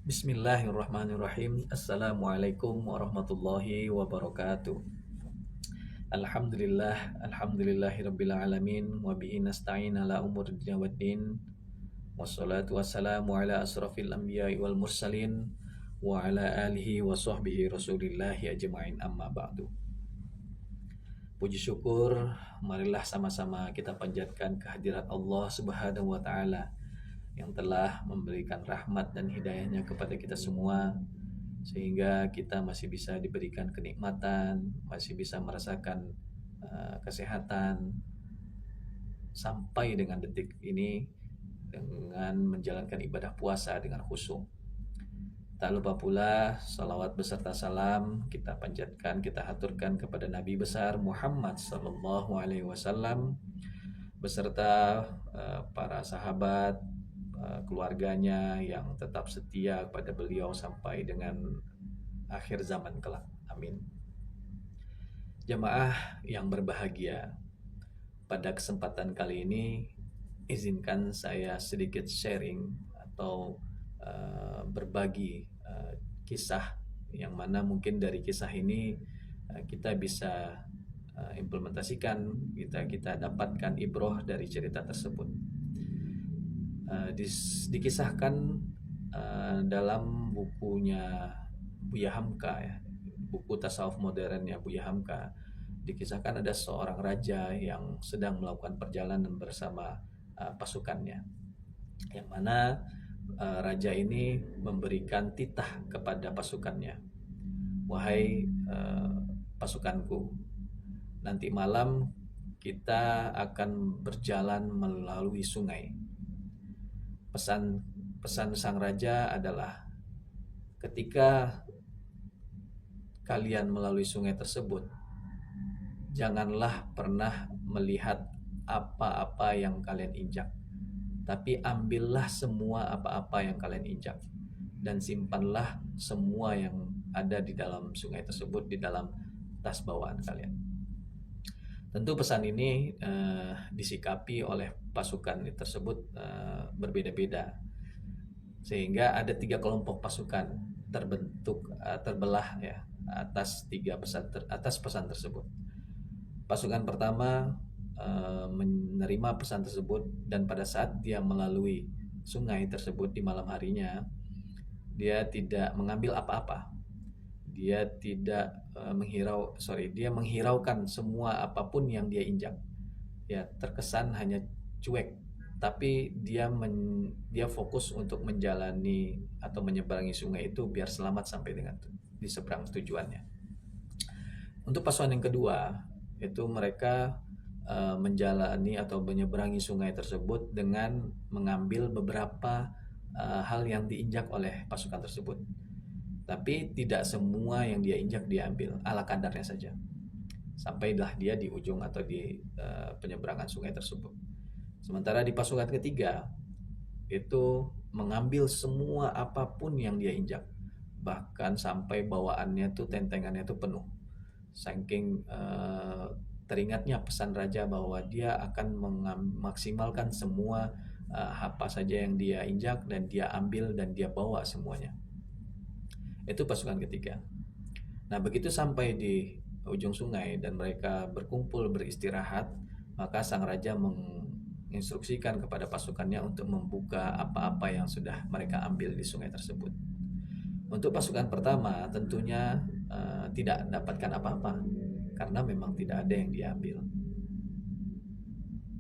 Bismillahirrahmanirrahim. Assalamualaikum warahmatullahi wabarakatuh. Alhamdulillahirabbil alamin wa bihi nasta'in ala umuri dunya waddin. Wassalatu wassalamu ala asrafil anbiya'i wal mursalin wa ala alihi wa sahbihi rasulillahi ajma'in amma ba'du. Puji syukur, marilah sama-sama kita panjatkan kehadirat Allah Subhanahu wa taala yang telah memberikan rahmat dan hidayahnya kepada kita semua, sehingga kita masih bisa diberikan kenikmatan, masih bisa merasakan kesehatan sampai dengan detik ini dengan menjalankan ibadah puasa dengan khusyuk. Tak lupa pula salawat beserta salam kita panjatkan, kita haturkan kepada Nabi besar Muhammad sallallahu alaihi wasallam beserta para sahabat, keluarganya yang tetap setia kepada beliau sampai dengan akhir zaman kelak. Amin. Jamaah yang berbahagia, pada kesempatan kali ini izinkan saya sedikit sharing atau berbagi kisah yang mana mungkin dari kisah ini kita bisa implementasikan, kita dapatkan ibroh dari cerita tersebut. Dikisahkan dalam bukunya Buya Hamka, ya, buku tasawuf modernnya Buya Hamka. Dikisahkan ada seorang raja yang sedang melakukan perjalanan bersama pasukannya, yang mana raja ini memberikan titah kepada pasukannya, wahai pasukanku, nanti malam kita akan berjalan melalui sungai. Pesan sang raja adalah, ketika kalian melalui sungai tersebut, janganlah pernah melihat apa-apa yang kalian injak, tapi ambillah semua apa-apa yang kalian injak dan simpanlah semua yang ada di dalam sungai tersebut di dalam tas bawaan kalian. Tentu pesan ini disikapi oleh pasukan tersebut berbeda-beda, sehingga ada 3 kelompok pasukan terbelah ya atas pesan tersebut. Pasukan pertama menerima pesan tersebut, dan pada saat dia melalui sungai tersebut di malam harinya, dia tidak mengambil apa-apa. Dia tidak dia menghiraukan semua apapun yang dia injak. Ya, terkesan hanya cuek, tapi dia fokus untuk menjalani atau menyeberangi sungai itu biar selamat sampai dengan di seberang tujuannya. Untuk pasukan yang kedua, itu mereka menjalani atau menyeberangi sungai tersebut dengan mengambil beberapa hal yang diinjak oleh pasukan tersebut. Tapi tidak semua yang dia injak dia ambil, ala kadarnya saja. Sampailah dia di ujung atau di penyeberangan sungai tersebut. Sementara di pasukan ketiga itu mengambil semua apapun yang dia injak, bahkan sampai bawaannya tuh, tentengannya tuh penuh. Saking teringatnya pesan raja bahwa dia akan memaksimalkan semua apa saja yang dia injak dan dia ambil dan dia bawa semuanya. Itu pasukan ketiga. Nah, begitu sampai di ujung sungai dan mereka berkumpul beristirahat, maka sang raja menginstruksikan kepada pasukannya untuk membuka apa-apa yang sudah mereka ambil di sungai tersebut. Untuk pasukan pertama tentunya tidak mendapatkan apa-apa karena memang tidak ada yang diambil.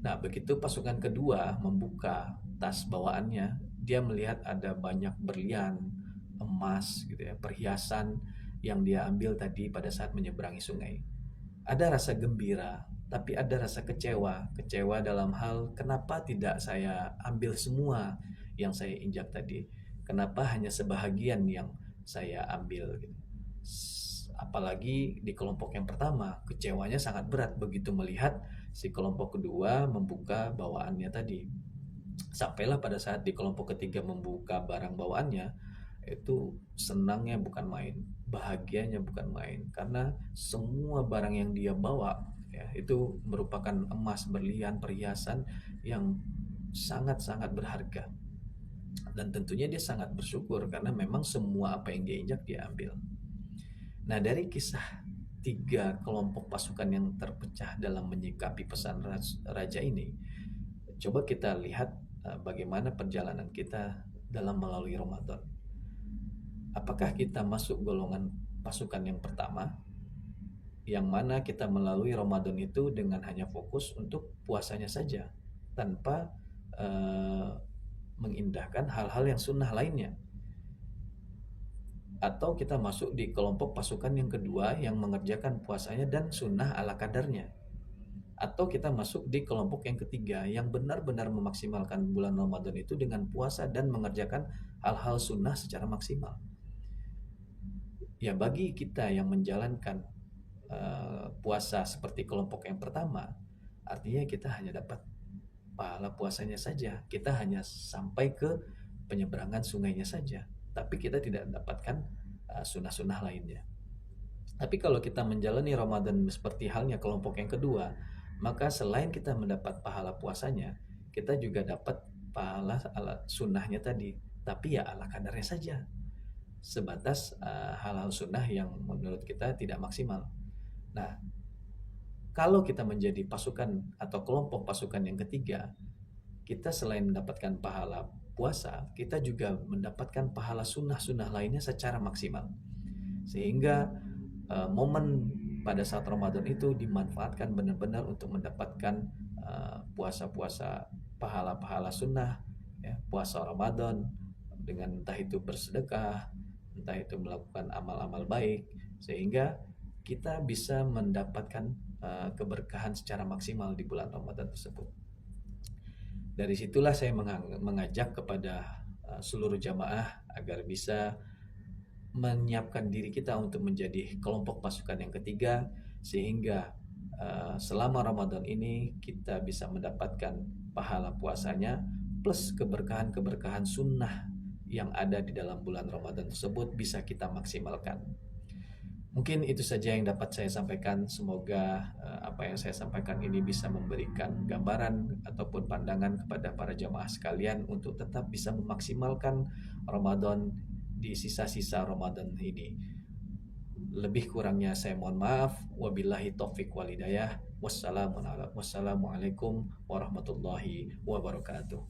Nah, begitu pasukan kedua membuka tas bawaannya, dia melihat ada banyak berlian, emas gitu ya, perhiasan yang dia ambil tadi pada saat menyeberangi sungai. Ada rasa gembira, tapi ada rasa kecewa dalam hal kenapa tidak saya ambil semua yang saya injak tadi? Kenapa hanya sebahagian yang saya ambil gitu. Apalagi di kelompok yang pertama, kecewanya sangat berat begitu melihat si kelompok kedua membuka bawaannya tadi. Sampailah pada saat di kelompok ketiga membuka barang bawaannya, itu senangnya bukan main, bahagianya bukan main, karena semua barang yang dia bawa ya itu merupakan emas, berlian, perhiasan yang sangat-sangat berharga. Dan tentunya dia sangat bersyukur karena memang semua apa yang dia injak dia ambil. Nah, dari kisah tiga kelompok pasukan yang terpecah dalam menyikapi pesan raja ini, coba kita lihat bagaimana perjalanan kita dalam melalui Ramadan. Apakah kita masuk golongan pasukan yang pertama, yang mana kita melalui Ramadan itu dengan hanya fokus untuk puasanya saja, tanpa eh, mengindahkan hal-hal yang sunnah lainnya? Atau kita masuk di kelompok pasukan yang kedua yang mengerjakan puasanya dan sunnah ala kadarnya? Atau kita masuk di kelompok yang ketiga yang benar-benar memaksimalkan bulan Ramadan itu dengan puasa dan mengerjakan hal-hal sunnah secara maksimal? Ya, bagi kita yang menjalankan puasa seperti kelompok yang pertama, artinya kita hanya dapat pahala puasanya saja. Kita hanya sampai ke penyeberangan sungainya saja, tapi kita tidak mendapatkan sunnah-sunnah lainnya. Tapi kalau kita menjalani Ramadan seperti halnya kelompok yang kedua, maka selain kita mendapat pahala puasanya, kita juga dapat pahala ala sunnahnya tadi, tapi ya ala kadarnya saja, sebatas hal-hal sunnah yang menurut kita tidak maksimal. Nah, kalau kita menjadi pasukan atau kelompok pasukan yang ketiga, kita selain mendapatkan pahala puasa, kita juga mendapatkan pahala sunnah-sunnah lainnya secara maksimal. Sehingga momen pada saat Ramadan itu dimanfaatkan benar-benar untuk mendapatkan puasa-puasa pahala-pahala sunnah, ya, puasa Ramadan dengan entah itu bersedekah, entah itu melakukan amal-amal baik, sehingga kita bisa mendapatkan keberkahan secara maksimal di bulan Ramadan tersebut. Dari situlah saya mengajak kepada seluruh jamaah agar bisa menyiapkan diri kita untuk menjadi kelompok pasukan yang ketiga, sehingga selama Ramadan ini kita bisa mendapatkan pahala puasanya plus keberkahan-keberkahan sunnah yang ada di dalam bulan Ramadan tersebut bisa kita maksimalkan. Mungkin itu saja yang dapat saya sampaikan. Semoga apa yang saya sampaikan ini bisa memberikan gambaran ataupun pandangan kepada para jamaah sekalian untuk tetap bisa memaksimalkan Ramadan di sisa-sisa Ramadan ini. Lebih kurangnya saya mohon maaf. Wabillahi taufik walhidayah. Wassalamualaikum warahmatullahi wabarakatuh.